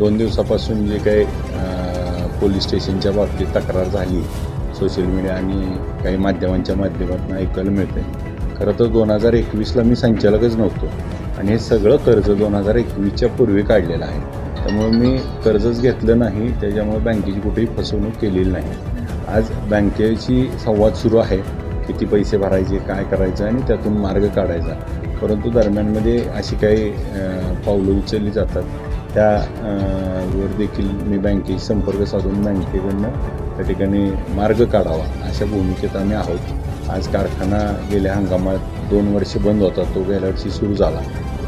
2 दिवसापासून जे काही पोलीस स्टेशनच्या बाबतीत तक्रार झाली सोशल मीडिया आणि काही माध्यमांच्या माध्यमातून ऐकायला मिळते. खरं तर 2021ला मी संचालकच नव्हतो आणि हे सगळं कर्ज 2021च्या पूर्वी काढलेलं आहे. त्यामुळे मी कर्जच घेतलं नाही, त्याच्यामुळे बँकेची कुठेही फसवणूक केलेली नाही. आज बँकेची संवाद सुरू आहे, किती पैसे भरायचे, काय करायचं आणि त्यातून मार्ग काढायचा. परंतु दरम्यानमध्ये अशी काही पावलं उचलली जातात, त्यावर देखील मी बँकेशी संपर्क साधून बँकेकडनं त्या ठिकाणी मार्ग काढावा अशा भूमिकेत आम्ही आहोत. आज कारखाना गेल्या हंगामात 2 वर्ष बंद होता, तो गेल्या वर्षी सुरू झाला.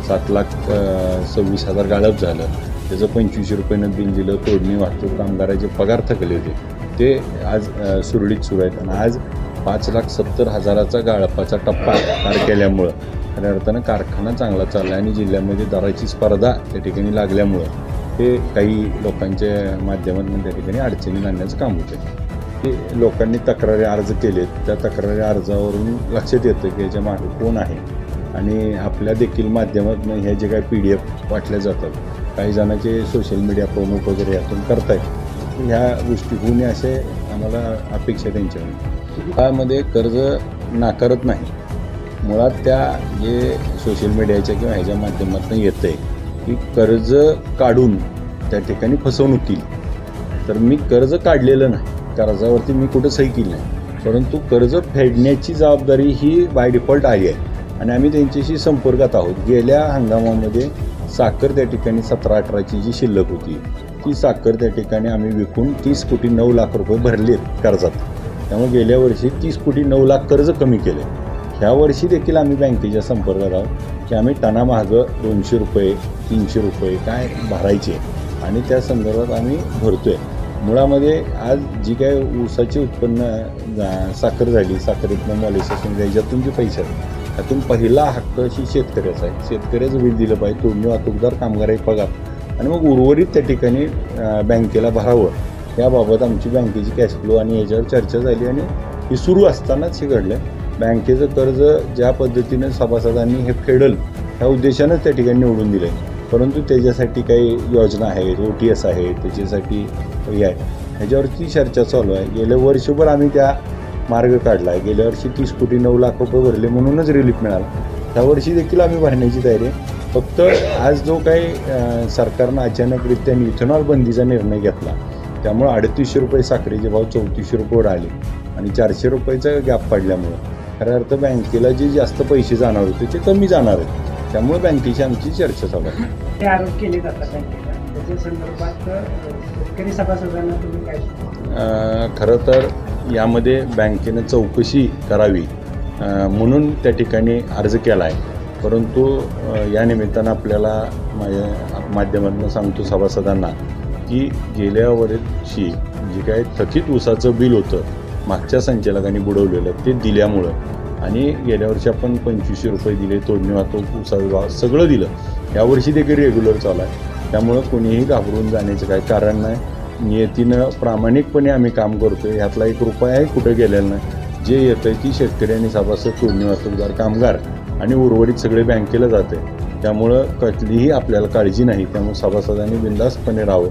7,26,000 गाळप झालं, त्याचं 25 रुपयानं बिल दिलं. तोडणी वाहतूक कामगाराचे पगार थकले होते, ते आज सुरळीत सुरू आहेत. आणि आज 5,70,000चा गाळपाचा टप्पा पार केल्यामुळं खऱ्या अर्थानं कारखाना चांगला चालला आणि जिल्ह्यामध्ये दराची स्पर्धा त्या ठिकाणी लागल्यामुळं ते काही लोकांच्या माध्यमातून त्या ठिकाणी अडचणी आणण्याचं काम होतं. ते लोकांनी तक्रारी अर्ज केलेत, त्या तक्रारी अर्जावरून लक्षात येतं की याच्या मागे कोण आहे. आणि आपल्या देखील माध्यमातून ह्या जे काही PDF वाटल्या जातात, काही जणांचे सोशल मीडिया प्रमोट वगैरे यातून करतायत, ह्या गोष्टी होऊ नये असे आम्हाला अपेक्षा त्यांच्याकडून. त्यामध्ये कर्ज नाकारत नाही, मुळात त्या जे सोशल मीडियाच्या किंवा ह्याच्या माध्यमातून येतं आहे की कर्ज काढून त्या ठिकाणी फसवणूक केली. तर मी कर्ज काढलेलं नाही, कर्जावरती मी कुठं सही केली नाही, परंतु कर्ज फेडण्याची जबाबदारी ही बाय डिफॉल्ट आली आहे आणि आम्ही त्यांच्याशी संपर्कात आहोत. गेल्या हंगामामध्ये साखर त्या ठिकाणी 17-18ची जी शिल्लक होती, ती साखर त्या ठिकाणी आम्ही विकून 30 कोटी 9 लाख रुपये भरलेत कर्जात. त्यामुळे गेल्या वर्षी 30 कोटी 9 लाख कर्ज कमी केले. ह्या वर्षी देखील आम्ही बँकेच्या संपर्कात आहोत की आम्ही टनामागं 200 रुपये 300 रुपये काय भरायचे आणि त्या संदर्भात आम्ही भरतो आहे. मुळामध्ये आज जी काय ऊसाचे उत्पन्न साखर झाली, साखरेतनं मॉलिसेशन याच्यातून जे पैसे आहेत त्यातून पहिला हक्क ही शेतकऱ्याचा आहे. शेतकऱ्याचं बिल दिलं पाहिजे, तोडणी वाहतूकदार कामगाराही पगार आणि मग उर्वरित त्या ठिकाणी बँकेला भरावं. याबाबत आमची बँकेची कॅश फ्लो आणि याच्यावर चर्चा झाली आणि ही सुरू असतानाच हे घडलं. बँकेचं कर्ज ज्या पद्धतीनं सभासदांनी हे फेडल ह्या उद्देशानंच त्या ठिकाणी निवडून दिलं आहे. परंतु त्याच्यासाठी काही योजना आहेत, OTS आहे, त्याच्यासाठी हे आहे, ह्याच्यावरती चर्चा चालू आहे. गेल्या वर्षभर आम्ही त्या मार्ग काढला आहे. गेल्या वर्षी 30 कोटी 9 लाख रुपये भरले म्हणूनच रिलीफ मिळाला. ह्या वर्षी देखील आम्ही भरण्याची तयारी आहे. फक्त आज जो काही सरकारनं अचानकरित्या इथेनॉल बंदीचा निर्णय घेतला, त्यामुळं 3800 रुपये साखरेचे भाव 3400 रुपये आले आणि 400 रुपयाचा गॅप पडल्यामुळं खऱ्या अर्थ बँकेला जे जास्त पैसे जाणार होते ते कमी जाणार आहेत. त्यामुळे बँकेची आमची चर्चा चालू आहे. ते आरोप केले जातात बँकेला, त्याच्या संदर्भात शेतकरी सभासदांना तुम्ही काय? खरं तर यामध्ये बँकेनं चौकशी करावी म्हणून त्या ठिकाणी अर्ज केला आहे. परंतु या निमित्तानं आपल्याला माझ्या माध्यमातून सांगतो सभासदांना की गेल्या वर्षी जे काही थकीत ऊसाचं बिल होतं मागच्या संचालकांनी बुडवलेलं ते दिल्यामुळं आणि गेल्या वर्षी आपण 2500 रुपये दिले, तोडणी वाहतूक ऊसाचा भाव सगळं दिलं, यावर्षी देखील रेग्युलर चालू आहे. त्यामुळं कोणीही घाबरून जाण्याचं काही कारण नाही. नियतीनं प्रामाणिकपणे आम्ही काम करतो आहे, ह्यातला 1 रुपयाही कुठे गेलेला नाही. जे येतं आहे ती शेतकरी आणि सभासद, तोडणी वाहतूकदार, कामगार आणि उर्वरित सगळे बँकेला जाते. त्यामुळं कसलीही आपल्याला काळजी नाही. त्यामुळे सभासदांनी बिनधास्तपणे राहावं.